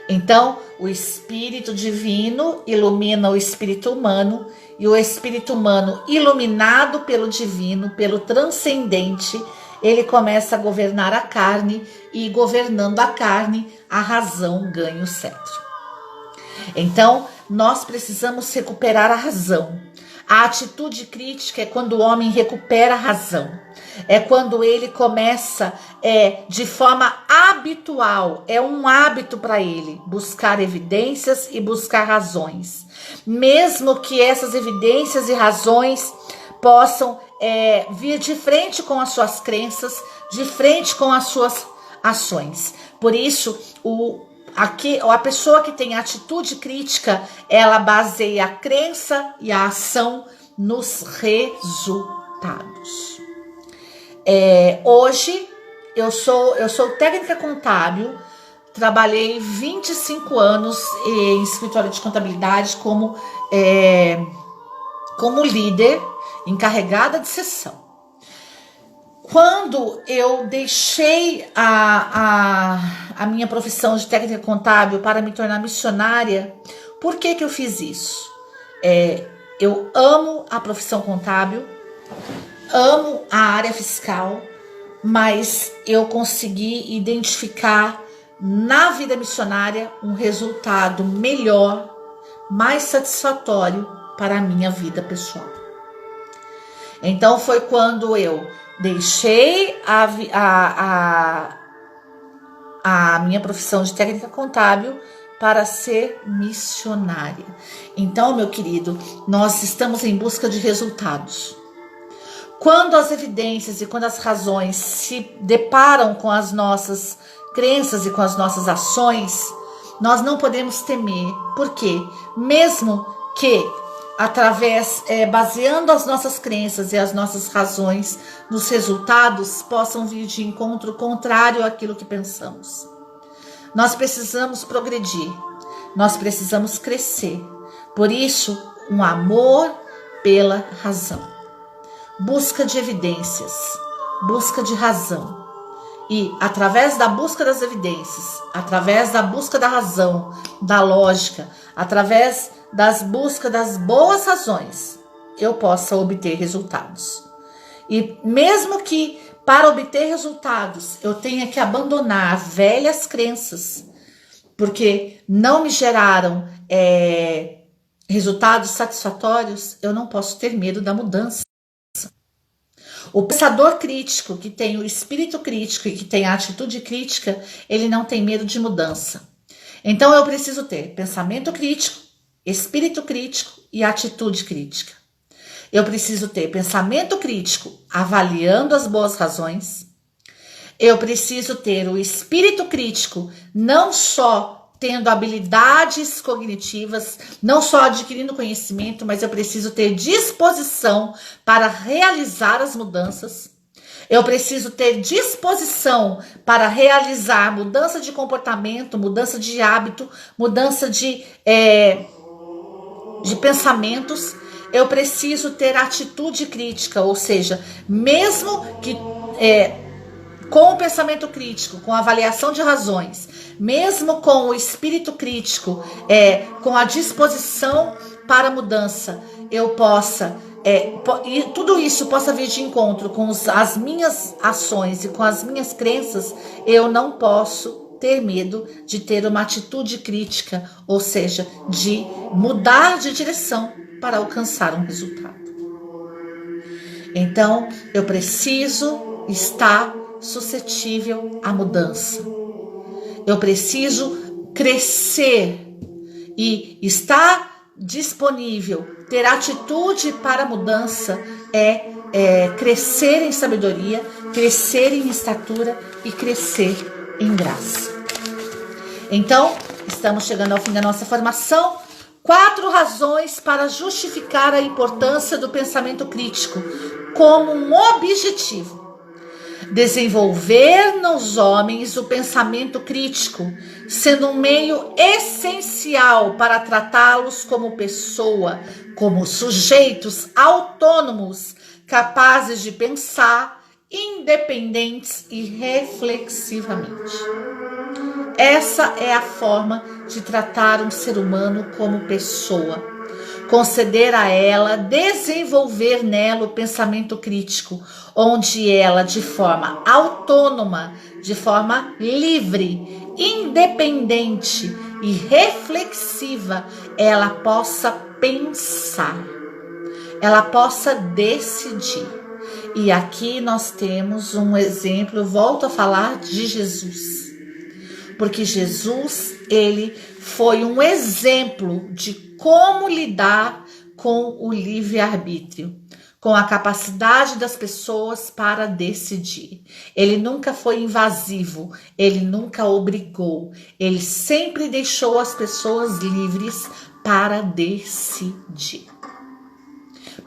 Então, o Espírito Divino ilumina o espírito humano, e o espírito humano, iluminado pelo divino, pelo transcendente, ele começa a governar a carne, e governando a carne, a razão ganha o cetro. Então, nós precisamos recuperar a razão. A atitude crítica é quando o homem recupera a razão. É quando ele começa de forma habitual, é um hábito para ele buscar evidências e buscar razões. Mesmo que essas evidências e razões possam vir de frente com as suas crenças, de frente com as suas ações. Por isso, a pessoa que tem atitude crítica, ela baseia a crença e a ação nos resultados. Hoje, eu sou técnica contábil, trabalhei 25 anos em escritório de contabilidade como líder, encarregada de seção. Quando eu deixei a minha profissão de técnica contábil para me tornar missionária, por que eu fiz isso? Eu amo a profissão contábil, amo a área fiscal, mas eu consegui identificar na vida missionária um resultado melhor, mais satisfatório para a minha vida pessoal. Então foi quando eu deixei a minha profissão de técnica contábil para ser missionária. Então, meu querido, nós estamos em busca de resultados. Quando as evidências e quando as razões se deparam com as nossas crenças e com as nossas ações, nós não podemos temer. Por quê? Mesmo que baseando as nossas crenças e as nossas razões nos resultados, possam vir de encontro contrário àquilo que pensamos. Nós precisamos progredir, nós precisamos crescer. Por isso, um amor pela razão. Busca de evidências, busca de razão. E através da busca das evidências, através da busca da razão, da lógica, através das buscas das boas razões, eu possa obter resultados. E mesmo que para obter resultados eu tenha que abandonar velhas crenças, porque não me geraram resultados satisfatórios, eu não posso ter medo da mudança. O pensador crítico, que tem o espírito crítico e que tem a atitude crítica, ele não tem medo de mudança. Então eu preciso ter pensamento crítico, espírito crítico e atitude crítica. Eu preciso ter pensamento crítico avaliando as boas razões. Eu preciso ter o espírito crítico, não só tendo habilidades cognitivas, não só adquirindo conhecimento, mas eu preciso ter disposição para realizar as mudanças. Eu preciso ter disposição para realizar mudança de comportamento, mudança de hábito, mudança de pensamentos. Eu preciso ter atitude crítica, ou seja, mesmo que com o pensamento crítico, com a avaliação de razões, mesmo com o espírito crítico, com a disposição para a mudança, eu possa, e tudo isso possa vir de encontro com as minhas ações e com as minhas crenças, eu não posso ter medo de ter uma atitude crítica, ou seja, de mudar de direção para alcançar um resultado. Então, eu preciso estar suscetível à mudança. Eu preciso crescer e estar disponível, ter atitude para a mudança crescer em sabedoria, crescer em estatura e crescer em graça. Então, estamos chegando ao fim da nossa formação. 4 razões para justificar a importância do pensamento crítico como um objetivo. Desenvolver nos homens o pensamento crítico, sendo um meio essencial para tratá-los como pessoa, como sujeitos autônomos, capazes de pensar, independentes e reflexivamente. Essa é a forma de tratar um ser humano como pessoa. Conceder a ela, desenvolver nela o pensamento crítico, onde ela, de forma autônoma, de forma livre, independente e reflexiva, ela possa pensar, ela possa decidir. E aqui nós temos um exemplo, eu volto a falar de Jesus. Porque Jesus, ele foi um exemplo de como lidar com o livre-arbítrio, com a capacidade das pessoas para decidir. Ele nunca foi invasivo, ele nunca obrigou, ele sempre deixou as pessoas livres para decidir.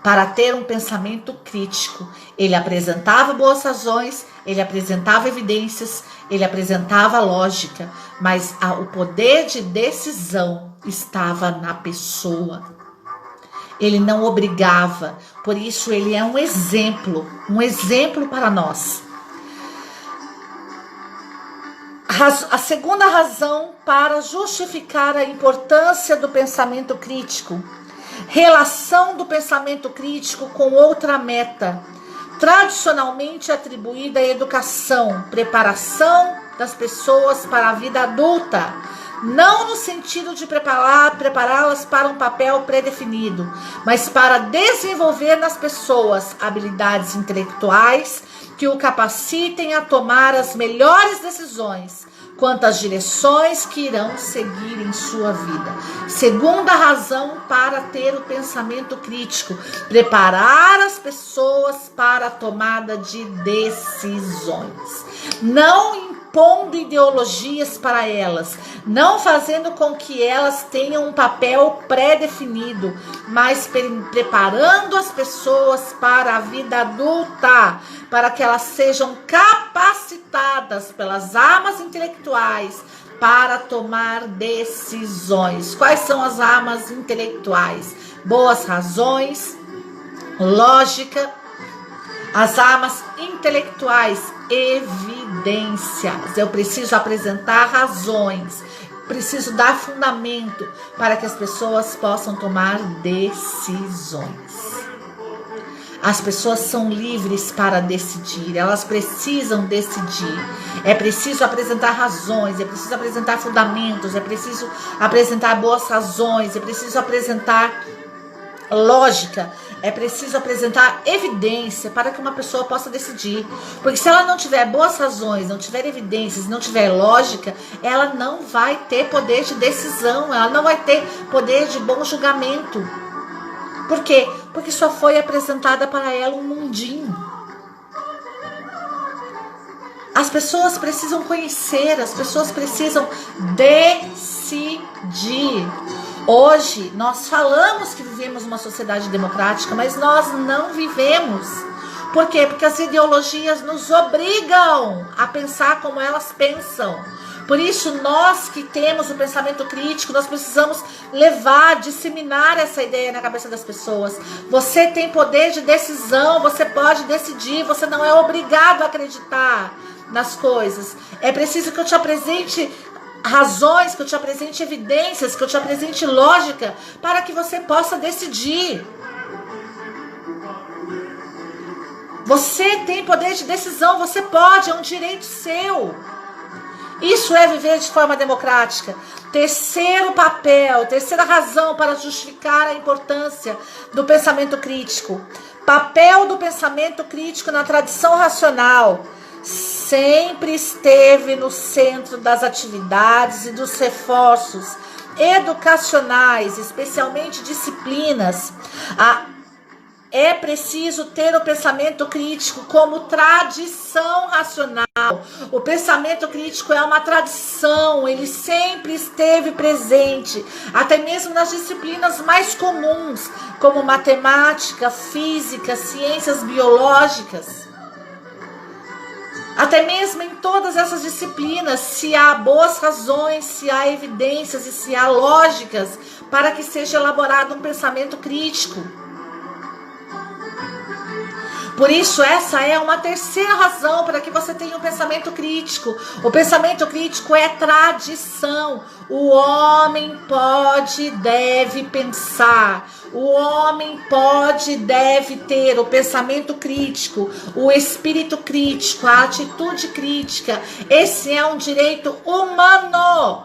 Para ter um pensamento crítico, ele apresentava boas razões, ele apresentava evidências, ele apresentava lógica, mas o poder de decisão estava na pessoa. Ele não obrigava, por isso ele é um exemplo para nós. A segunda razão para justificar a importância do pensamento crítico: relação do pensamento crítico com outra meta, tradicionalmente atribuída à educação, preparação das pessoas para a vida adulta, não no sentido de prepará-las para um papel pré-definido, mas para desenvolver nas pessoas habilidades intelectuais que o capacitem a tomar as melhores decisões quanto às direções que irão seguir em sua vida. Segunda razão para ter o pensamento crítico: preparar as pessoas para a tomada de decisões. Não impondo ideologias para elas, não fazendo com que elas tenham um papel pré-definido, mas preparando as pessoas para a vida adulta, para que elas sejam capacitadas pelas armas intelectuais para tomar decisões. Quais são as armas intelectuais? Boas razões, lógica. As armas intelectuais, evidências. Eu preciso apresentar razões, preciso dar fundamento para que as pessoas possam tomar decisões. As pessoas são livres para decidir, elas precisam decidir. É preciso apresentar razões, é preciso apresentar fundamentos, é preciso apresentar boas razões, é preciso apresentar lógica, é preciso apresentar evidência para que uma pessoa possa decidir. Porque se ela não tiver boas razões, não tiver evidências, não tiver lógica, ela não vai ter poder de decisão, ela não vai ter poder de bom julgamento. Por quê? Porque só foi apresentada para ela um mundinho. As pessoas precisam conhecer, as pessoas precisam decidir. Hoje, nós falamos que vivemos uma sociedade democrática, mas nós não vivemos. Por quê? Porque as ideologias nos obrigam a pensar como elas pensam. Por isso, nós que temos o pensamento crítico, nós precisamos levar, disseminar essa ideia na cabeça das pessoas. Você tem poder de decisão, você pode decidir, você não é obrigado a acreditar nas coisas. É preciso que eu te apresente razões, que eu te apresente evidências, que eu te apresente lógica, para que você possa decidir. Você tem poder de decisão, você pode, é um direito seu. Isso é viver de forma democrática. Terceiro papel, terceira razão para justificar a importância do pensamento crítico. Papel do pensamento crítico na tradição racional. Sempre esteve no centro das atividades e dos reforços educacionais, especialmente disciplinas. É preciso ter o pensamento crítico como tradição racional. O pensamento crítico é uma tradição, ele sempre esteve presente, até mesmo nas disciplinas mais comuns, como matemática, física, ciências biológicas. Até mesmo em todas essas disciplinas, se há boas razões, se há evidências e se há lógicas para que seja elaborado um pensamento crítico. Por isso, essa é uma terceira razão para que você tenha um pensamento crítico. O pensamento crítico é tradição. O homem pode e deve pensar. O homem pode e deve ter o pensamento crítico, o espírito crítico, a atitude crítica. Esse é um direito humano.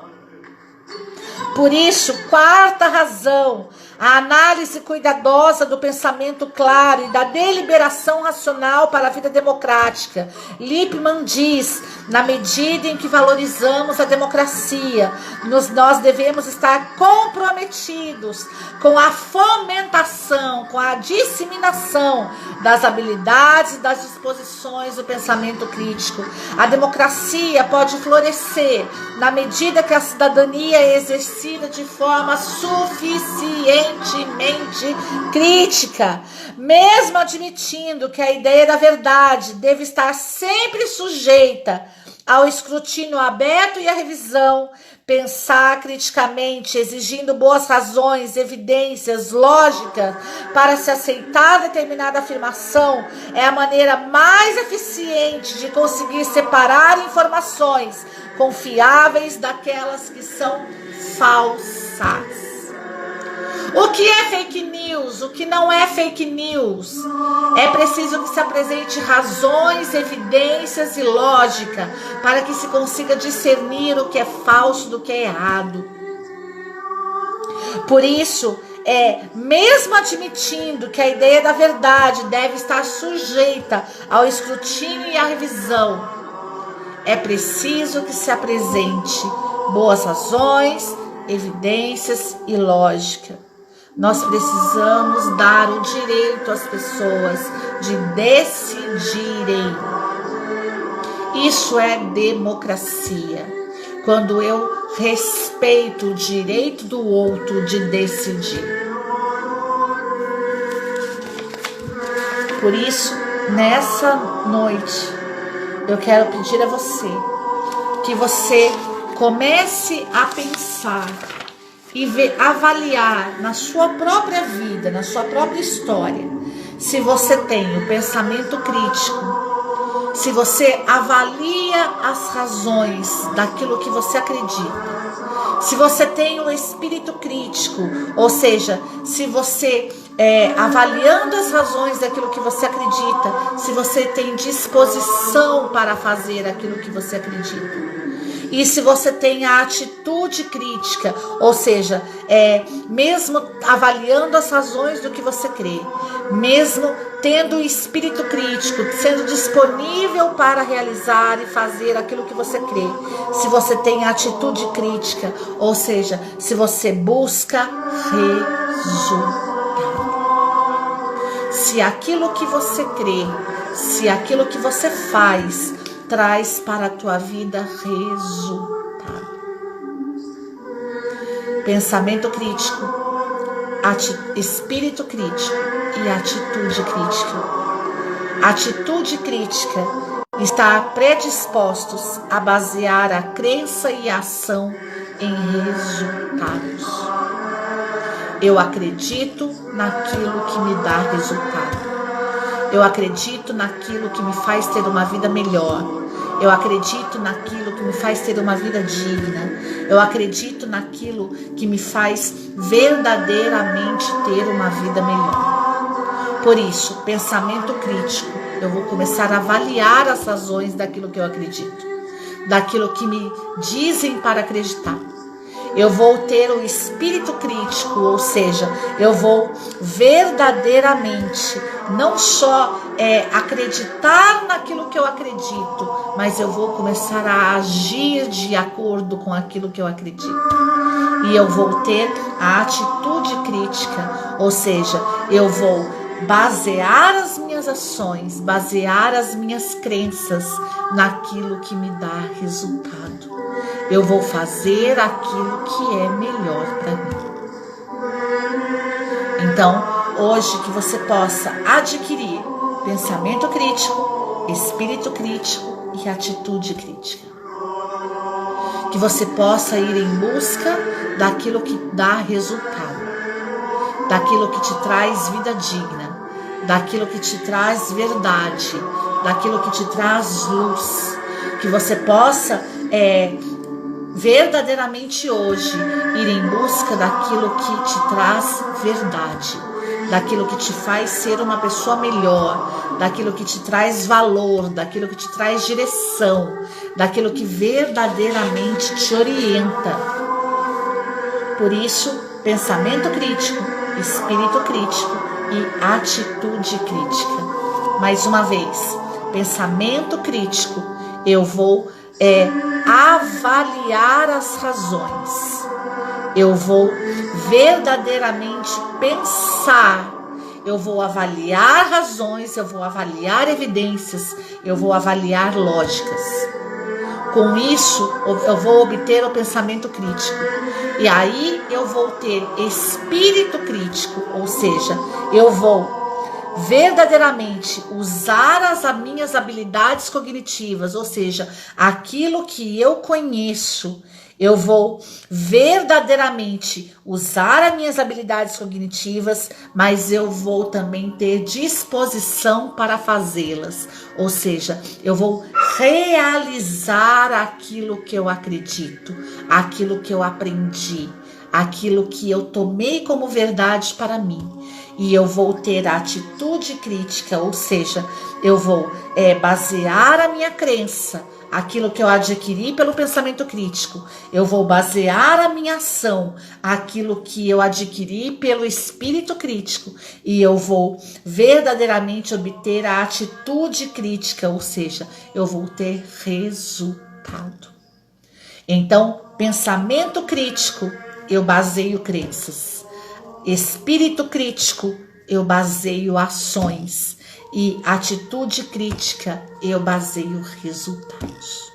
Por isso, quarta razão, a análise cuidadosa do pensamento claro e da deliberação racional para a vida democrática. Lippmann diz, na medida em que valorizamos a democracia, nós devemos estar comprometidos com a fomentação, com a disseminação das habilidades e das disposições do pensamento crítico. A democracia pode florescer na medida que a cidadania é exercida de forma suficientemente crítica, mesmo admitindo que a ideia da verdade deve estar sempre sujeita ao escrutínio aberto e à revisão. Pensar criticamente, exigindo boas razões, evidências, lógicas para se aceitar determinada afirmação, é a maneira mais eficiente de conseguir separar informações confiáveis daquelas que são falsas. O que é fake news? O que não é fake news? É preciso que se apresente razões, evidências e lógica para que se consiga discernir o que é falso do que é errado. Por isso, mesmo admitindo que a ideia da verdade deve estar sujeita ao escrutínio e à revisão, é preciso que se apresente boas razões, evidências e lógica. Nós precisamos dar o direito às pessoas de decidirem. Isso é democracia. Quando eu respeito o direito do outro de decidir. Por isso, nessa noite, eu quero pedir a você que você comece a pensar e avaliar na sua própria vida, na sua própria história, se você tem o pensamento crítico, se você avalia as razões daquilo que você acredita, se você tem o espírito crítico, ou seja, se você, avaliando as razões daquilo que você acredita, se você tem disposição para fazer aquilo que você acredita. E se você tem a atitude crítica, ou seja, mesmo avaliando as razões do que você crê, mesmo tendo o espírito crítico, sendo disponível para realizar e fazer aquilo que você crê, se você tem a atitude crítica, ou seja, se você busca resultado. Se aquilo que você crê, se aquilo que você faz traz para a tua vida resultado. Pensamento crítico, espírito crítico e atitude crítica. Atitude crítica está predispostos a basear a crença e a ação em resultados. Eu acredito naquilo que me dá resultado. Eu acredito naquilo que me faz ter uma vida melhor. Eu acredito naquilo que me faz ter uma vida digna. Eu acredito naquilo que me faz verdadeiramente ter uma vida melhor. Por isso, pensamento crítico, eu vou começar a avaliar as razões daquilo que eu acredito, daquilo que me dizem para acreditar. Eu vou ter o espírito crítico, ou seja, eu vou verdadeiramente não só acreditar naquilo que eu acredito, mas eu vou começar a agir de acordo com aquilo que eu acredito. E eu vou ter a atitude crítica, ou seja, eu vou basear as minhas ações, basear as minhas crenças naquilo que me dá resultado. Eu vou fazer aquilo que é melhor para mim. Então, hoje que você possa adquirir pensamento crítico, espírito crítico e atitude crítica. Que você possa ir em busca daquilo que dá resultado, daquilo que te traz vida digna, daquilo que te traz verdade, daquilo que te traz luz. Que você possa verdadeiramente hoje ir em busca daquilo que te traz verdade, daquilo que te faz ser uma pessoa melhor, daquilo que te traz valor, daquilo que te traz direção, daquilo que verdadeiramente te orienta. Por isso, pensamento crítico, espírito crítico e atitude crítica. Mais uma vez, pensamento crítico, eu vou avaliar as razões. Eu vou verdadeiramente pensar. Eu vou avaliar razões, eu vou avaliar evidências, eu vou avaliar lógicas. Com isso, eu vou obter o pensamento crítico. E aí eu vou ter espírito crítico, ou seja, eu vou verdadeiramente usar as minhas habilidades cognitivas, ou seja, aquilo que eu conheço, eu vou verdadeiramente usar as minhas habilidades cognitivas, mas eu vou também ter disposição para fazê-las, ou seja, eu vou realizar aquilo que eu acredito, aquilo que eu aprendi, aquilo que eu tomei como verdade para mim. E eu vou ter a atitude crítica, ou seja, eu vou basear a minha crença, aquilo que eu adquiri pelo pensamento crítico. Eu vou basear a minha ação, aquilo que eu adquiri pelo espírito crítico. E eu vou verdadeiramente obter a atitude crítica, ou seja, eu vou ter resultado. Então, pensamento crítico, eu baseio crenças. Espírito crítico, eu baseio ações. E atitude crítica, eu baseio resultados.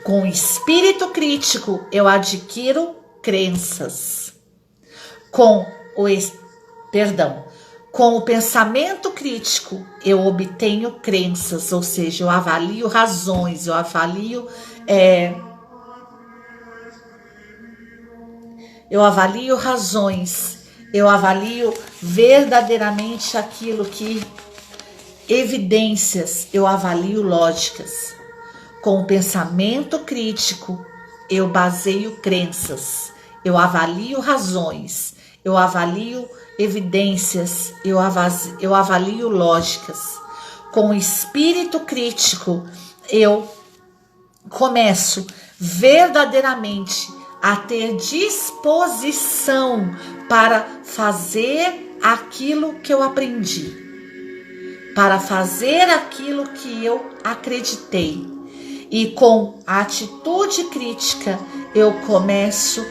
Com espírito crítico, eu adquiro crenças. Com o pensamento crítico, eu obtenho crenças, ou seja, eu avalio razões, eu avalio razões, eu avalio verdadeiramente aquilo que evidências, eu avalio lógicas. Com o pensamento crítico, eu baseio crenças, eu avalio razões, eu avalio evidências, eu avalio lógicas. Com o espírito crítico, eu começo verdadeiramente a ter disposição para fazer aquilo que eu aprendi, para fazer aquilo que eu acreditei. E com a atitude crítica, eu começo